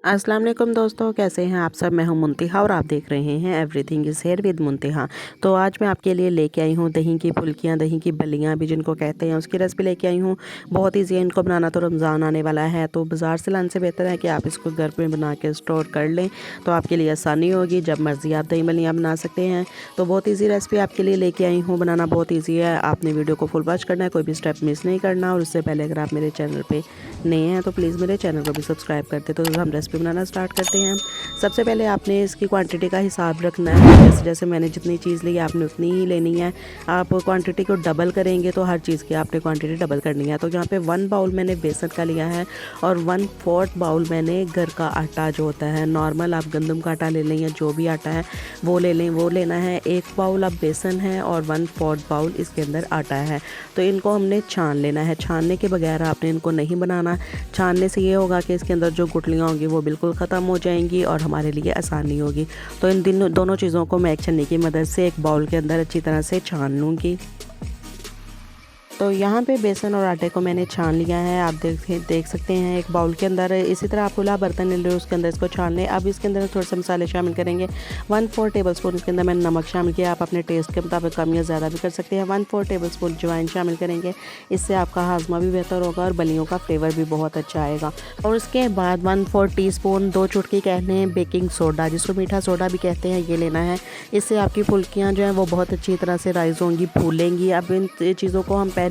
अस्सलाम वालेकुम दोस्तों, कैसे हैं आप सब। मैं हूं मुंतिहा और आप देख रहे हैं एवरीथिंग इज़ हेयर विद मुंतिहा। तो आज मैं आपके लिए लेके आई हूं दही की फुल्कियां, दही की बल्लियां भी जिनको कहते हैं, उसकी रेसिपी लेके आई हूं। बहुत ईजी है इनको बनाना। तो रमज़ान आने वाला है तो बाज़ार से लाने से बेहतर है कि आप इसको घर पे बना के स्टोर कर लें, तो आपके लिए आसानी होगी। जब मर्ज़ी आप दही बल्लियाँ बना सकते हैं। तो बहुत ईजी रेसिपी आपके लिए लेके आई हूँ। बनाना बहुत ईजी है, आपने वीडियो को फुल वॉच करना है, कोई भी स्टेप मिस नहीं करना। और उससे पहले अगर आप मेरे चैनल पर नए हैं तो प्लीज़ मेरे चैनल को भी सब्सक्राइब करते। तो हम रेसिपी बनाना स्टार्ट करते हैं। सबसे पहले आपने इसकी क्वांटिटी का हिसाब रखना है। जैसे जैसे मैंने जितनी चीज़ ली आपने उतनी ही लेनी है। आप क्वांटिटी को डबल करेंगे तो हर चीज़ की आपने क्वांटिटी डबल करनी है। तो यहाँ पे 1 बाउल मैंने बेसन का लिया है और 1/4 बाउल मैंने घर का आटा जो होता है नॉर्मल, आप गंदम का आटा ले लें या जो भी आटा है वो ले लें, वो लेना है। 1 बाउल अब बेसन है और 1/4 बाउल इसके अंदर आटा है। तो इनको हमने छान लेना है। छानने के बगैर आपने इनको नहीं बनाना। छानने से ये होगा कि इसके अंदर जो गुठलियाँ होंगी वो बिल्कुल ख़त्म हो जाएंगी और हमारे लिए आसानी होगी। तो इन दोनों चीज़ों को मैं एक छन्नी की मदद से एक बाउल के अंदर अच्छी तरह से छान लूँगी। तो यहाँ पे बेसन और आटे को मैंने छान लिया है। आप देख सकते हैं एक बाउल के अंदर। इसी तरह आप खुला बर्तन ले लो, उसके अंदर इसको छान लें। अब इसके अंदर थोड़े से मसाले शामिल करेंगे। 1/4 टेबलस्पून इसके अंदर मैंने नमक शामिल किया। आप अपने टेस्ट के मुताबिक कम या ज़्यादा भी कर सकते हैं। 1/4 टेबलस्पून अजवाइन शामिल करेंगे। इससे आपका हाजमा भी बेहतर होगा और बलियों का फ्लेवर भी बहुत अच्छा आएगा। और उसके बाद 1/4 टीस्पून 2 चुटकी कहते हैं बेकिंग सोडा, जिसको मीठा सोडा भी कहते हैं, ये लेना है। इससे आपकी फुल्कियाँ जो हैं वो बहुत अच्छी तरह से राइज़ होंगी, फूलेंगी। अब इन चीज़ों को हम पहले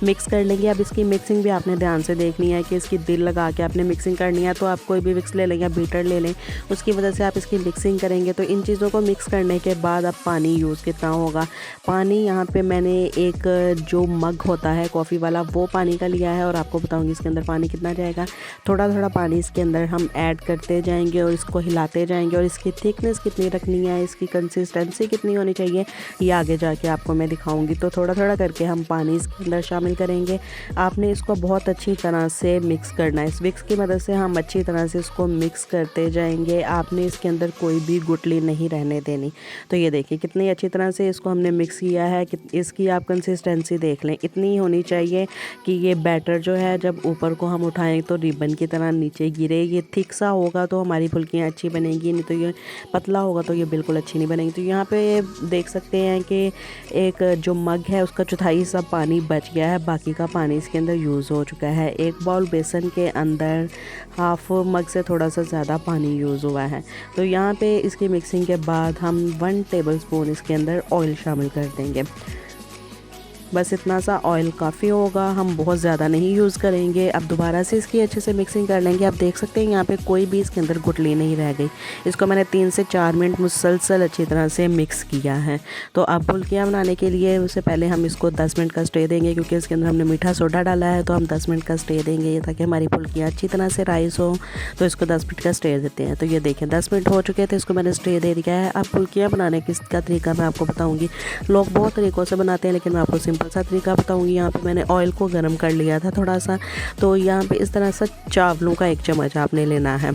मिक्स कर लेंगे। अब इसकी मिक्सिंग भी आपने ध्यान से देखनी है कि इसकी दिल लगा के आपने मिक्सिंग करनी है। तो आप कोई भी विक्स ले लें या बीटर ले लें, उसकी वजह से आप इसकी मिक्सिंग करेंगे। तो इन चीज़ों को मिक्स करने के बाद अब पानी यूज़ कितना होगा। पानी यहाँ पे मैंने एक जो मग होता है कॉफ़ी वाला वो पानी का लिया है और आपको बताऊँगी इसके अंदर पानी कितना जाएगा। थोड़ा थोड़ा पानी इसके अंदर हम ऐड करते जाएंगे और इसको हिलाते जाएंगे। और इसकी थिकनेस कितनी रखनी है, इसकी कंसिस्टेंसी कितनी होनी चाहिए, ये आगे जाके आपको मैं दिखाऊंगी। तो थोड़ा थोड़ा करके हम पानी इसके अंदर शामिल करेंगे। आपने इसको बहुत अच्छी तरह से मिक्स करना है। इस विक्स की मदद से हम अच्छी तरह से इसको मिक्स करते जाएंगे। आपने इसके अंदर कोई भी गुठली नहीं रहने देनी। तो ये देखिए कितनी अच्छी तरह से इसको हमने मिक्स किया है। कि इसकी आप कंसिस्टेंसी देख लें, इतनी होनी चाहिए कि ये बैटर जो है जब ऊपर को हम उठाएं तो रिबन की तरह नीचे गिरे। ये थिक सा होगा तो हमारी फुल्कियाँ अच्छी बनेंगी, नहीं तो ये पतला होगा तो ये बिल्कुल अच्छी नहीं बनेगी। तो यहाँ पे देख सकते हैं कि एक जो मग है उसका चौथाई सब पानी बच गया है, बाकी का पानी इसके अंदर यूज़ हो चुका है। एक बाउल बेसन के अंदर हाफ मग से थोड़ा सा ज़्यादा पानी यूज़ हुआ है। तो यहाँ पे इसकी मिक्सिंग के बाद हम 1 टेबलस्पून इसके अंदर ऑयल शामिल कर देंगे। बस इतना सा ऑयल काफ़ी होगा, हम बहुत ज़्यादा नहीं यूज़ करेंगे। अब दोबारा से इसकी अच्छे से मिक्सिंग कर लेंगे। आप देख सकते हैं यहाँ पे कोई भी इसके अंदर गुठली नहीं रह गई। इसको मैंने 3 से 4 मिनट मुसलसल अच्छी तरह से मिक्स किया है। तो अब फुल्कियाँ बनाने के लिए उससे पहले हम इसको 10 मिनट का स्टे देंगे, क्योंकि इसके अंदर हमने मीठा सोडा डाला है। तो हम 10 मिनट का स्टे देंगे ये ताकि हमारी फुल्कियाँ अच्छी तरह से राइस हो। तो इसको 10 मिनट का स्टे देते हैं। तो ये देखें 10 मिनट हो चुके थे, इसको मैंने स्टे दे दिया है। अब फुल्कियाँ बनाने का तरीका मैं आपको बताऊँगी। लोग बहुत तरीक़ों से बनाते हैं, लेकिन मैं आपको सिंपल सा तरीका बताऊँगी। यहाँ पे मैंने ऑयल को गर्म कर लिया था थोड़ा सा। तो यहाँ पे इस तरह से चावलों का 1 चम्मच आपने लेना है।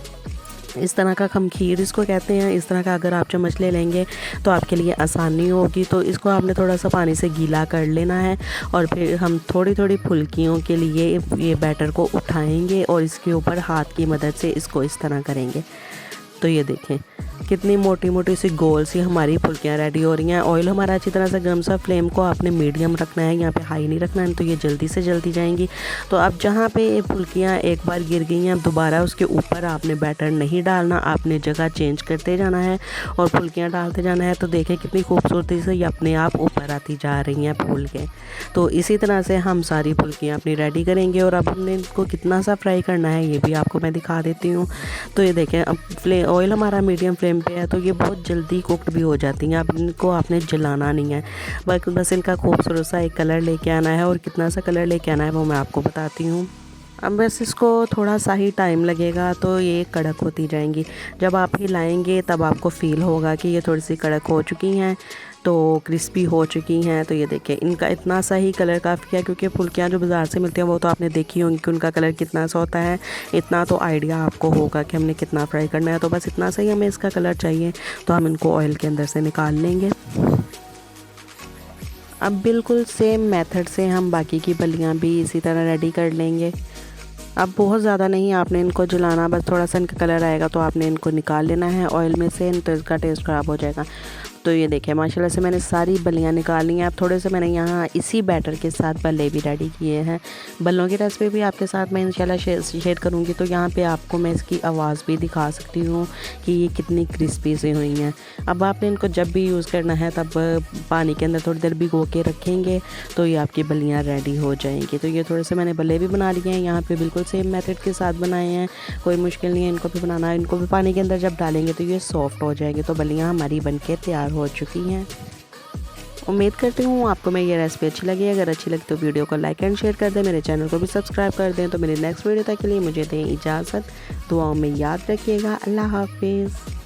इस तरह का खमखीर इसको कहते हैं। इस तरह का अगर आप चम्मच ले लेंगे तो आपके लिए आसानी होगी। तो इसको आपने थोड़ा सा पानी से गीला कर लेना है और फिर हम थोड़ी थोड़ी फुल्कियों के लिए ये बैटर को उठाएंगे और इसके ऊपर हाथ की मदद से इसको इस तरह करेंगे। तो ये देखें कितनी मोटी मोटी सी गोल सी हमारी फुल्कियाँ रेडी हो रही हैं। ऑयल हमारा अच्छी तरह से गर्म सा, फ्लेम को आपने मीडियम रखना है, यहाँ पे हाई नहीं रखना है, तो ये जल्दी से जल्दी जाएंगी। तो अब जहाँ पे फुल्कियाँ एक बार गिर गई हैं, अब दोबारा उसके ऊपर आपने बैटर नहीं डालना, आपने जगह चेंज करते जाना है और फुल्कियाँ डालते जाना है। तो देखें कितनी खूबसूरती से ये अपने आप ऊपर आती जा रही हैं फूल के। तो इसी तरह से हम सारी फुल्कियाँ अपनी रेडी करेंगे। और अब हमने इनको कितना सा फ्राई करना है ये भी आपको मैं दिखा देती हूँ। तो ये देखें अब ऑयल हमारा मीडियम फ्लेम पे है, तो ये बहुत जल्दी कुक्ड भी हो जाती हैं। अब इनको आपने जलाना नहीं है, बस इनका खूबसूरत सा एक कलर लेके आना है। और कितना सा कलर लेके आना है वो मैं आपको बताती हूँ। अब बस इसको थोड़ा सा ही टाइम लगेगा तो ये कड़क होती जाएंगी। जब आप हिलाएंगे तब आपको फ़ील होगा कि ये थोड़ी सी कड़क हो चुकी हैं, तो क्रिस्पी हो चुकी हैं। तो ये देखिए इनका इतना सा ही कलर काफ़ी है, क्योंकि फुल्कियाँ जो बाज़ार से मिलती हैं वो तो आपने देखी होंगी कि उनका कलर कितना सा होता है। इतना तो आइडिया आपको होगा कि हमने कितना फ्राई करना है। तो बस इतना सा ही हमें इसका कलर चाहिए, तो हम इनको ऑयल के अंदर से निकाल लेंगे। अब बिल्कुल सेम मेथड से हम बाकी की बल्लियाँ भी इसी तरह रेडी कर लेंगे। अब बहुत ज़्यादा नहीं आपने इनको जलाना, बस थोड़ा सा इनका कलर आएगा तो आपने इनको निकाल लेना है ऑयल में से, तो इसका टेस्ट ख़राब हो जाएगा। तो ये देखिए माशाल्लाह से मैंने सारी बल्लियाँ निकाल ली हैं। अब थोड़े से मैंने यहाँ इसी बैटर के साथ बल्ले भी रेडी किए हैं। बल्लों की रेसिपी भी आपके साथ मैं इंशाल्लाह शेयर करूँगी। तो यहाँ पे आपको मैं इसकी आवाज़ भी दिखा सकती हूँ कि ये कितनी क्रिस्पी सी हुई हैं। अब आपने इनको जब भी यूज़ करना है तब पानी के अंदर थोड़ी देर भिगो के रखेंगे तो ये आपकी बल्लियाँ रेडी हो जाएंगी। तो ये थोड़े से मैंने बल्ले भी बना लिए हैं, यहाँ पे बिल्कुल सेम मेथड के साथ बनाए हैं, कोई मुश्किल नहीं है इनको भी बनाना। इनको भी पानी के अंदर जब डालेंगे तो ये सॉफ्ट हो जाएंगे। तो बल्लियाँ हमारी बन के तैयार हो चुकी हैं। उम्मीद करती हूँ आपको मेरी ये रेसिपी अच्छी लगी। अगर अच्छी लगी तो वीडियो को लाइक एंड शेयर कर दें, मेरे चैनल को भी सब्सक्राइब कर दें। तो मेरी नेक्स्ट वीडियो तक के लिए मुझे दें इजाज़त, दुआओं में याद रखिएगा। अल्लाह हाफिज़।